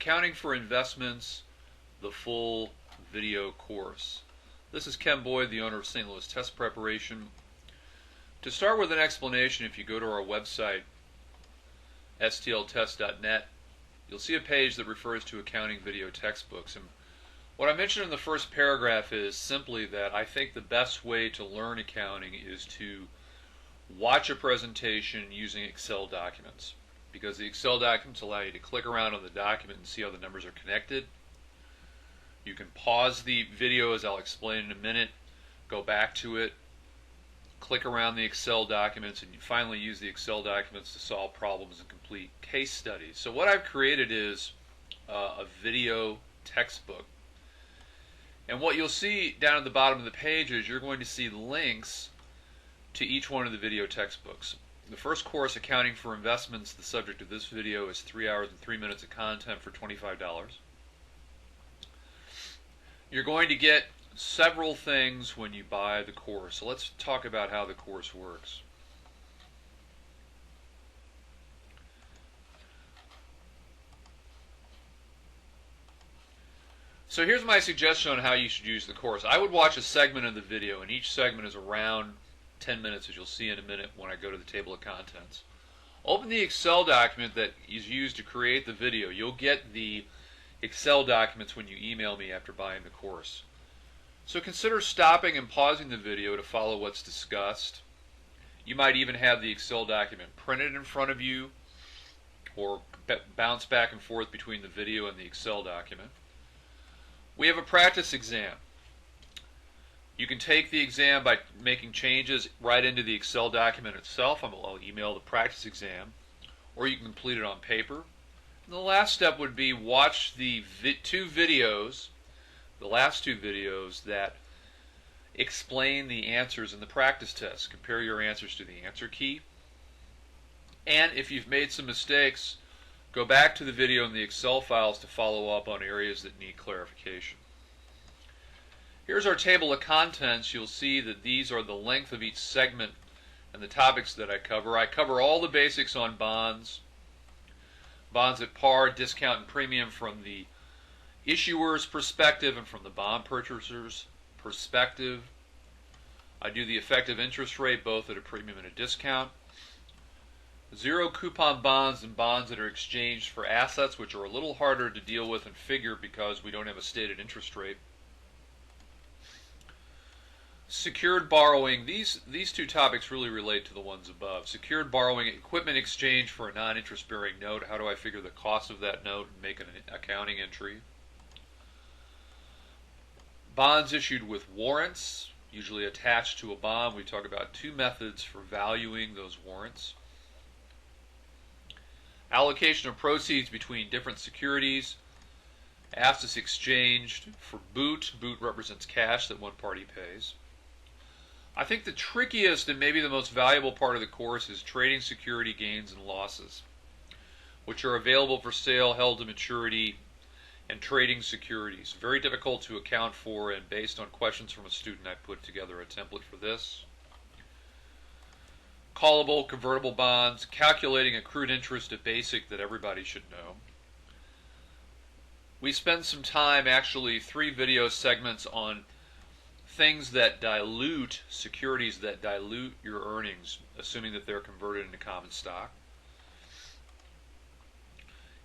Accounting for Investments, the full video course. This is Ken Boyd, the owner of St. Louis Test Preparation. To start with an explanation, if you go to our website, stltest.net, you'll see a page that refers to accounting video textbooks. And what I mentioned in the first paragraph is simply that I think the best way to learn accounting is to watch a presentation using Excel documents, because the Excel documents allow you to click around on the document and see how the numbers are connected. You can pause the video, as I'll explain in a minute, go back to it, click around the Excel documents, and you finally use the Excel documents to solve problems and complete case studies. So what I've created is a video textbook. And what you'll see down at the bottom of the page is you're going to see links to each one of the video textbooks. The first course, Accounting for Investments, the subject of this video, is 3 hours and 3 minutes of content for $25. You're going to get several things when you buy the course. So let's talk about how the course works. So here's my suggestion on how you should use the course. I would watch a segment of the video, and each segment is around 10 minutes, as you'll see in a minute when I go to the table of contents. Open the Excel document that is used to create the video. You'll get the Excel documents when you email me after buying the course. So consider stopping and pausing the video to follow what's discussed. You might even have the Excel document printed in front of you, or bounce back and forth between the video and the Excel document. We have a practice exam. You can take the exam by making changes right into the Excel document itself. I'll email the practice exam, or you can complete it on paper. And the last step would be watch the last two videos that explain the answers in the practice test. Compare your answers to the answer key. And if you've made some mistakes, go back to the video in the Excel files to follow up on areas that need clarification. Here's our table of contents. You'll see that these are the length of each segment and the topics that I cover. I cover all the basics on bonds, bonds at par, discount, and premium from the issuer's perspective and from the bond purchaser's perspective. I do the effective interest rate both at a premium and a discount. Zero coupon bonds and bonds that are exchanged for assets, which are a little harder to deal with and figure because we don't have a stated interest rate. Secured borrowing, these two topics really relate to the ones above. Secured borrowing, equipment exchange for a non-interest bearing note. How do I figure the cost of that note and make an accounting entry? Bonds issued with warrants, usually attached to a bond. We talk about two methods for valuing those warrants. Allocation of proceeds between different securities. Assets exchanged for boot. Boot represents cash that one party pays. I think the trickiest and maybe the most valuable part of the course is trading security gains and losses, which are available for sale, held to maturity, and trading securities. Very difficult to account for, and based on questions from a student, I put together a template for this. Callable, convertible bonds, calculating accrued interest, a basic that everybody should know. We spend some time, actually 3 video segments, on things that dilute, securities that dilute your earnings, assuming that they're converted into common stock.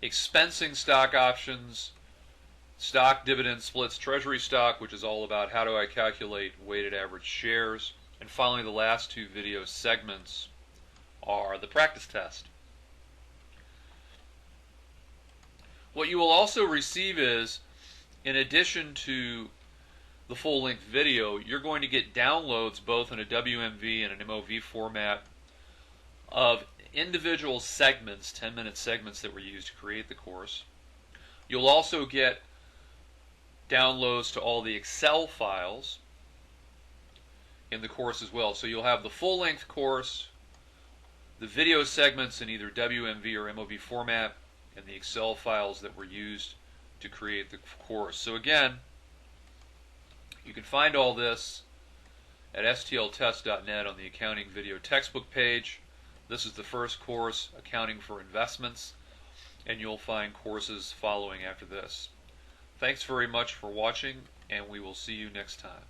Expensing stock options, stock dividend splits, treasury stock, which is all about how do I calculate weighted average shares. And finally, the last 2 video segments are the practice test. What you will also receive is, in addition to the full-length video, you're going to get downloads both in a WMV and an MOV format of individual segments, 10-minute segments that were used to create the course. You'll also get downloads to all the Excel files in the course as well. So you'll have the full-length course, the video segments in either WMV or MOV format, and the Excel files that were used to create the course. So again, you can find all this at stltest.net on the accounting video textbook page. This is the first course, Accounting for Investments. and you'll find courses following after this. Thanks very much for watching, and we will see you next time.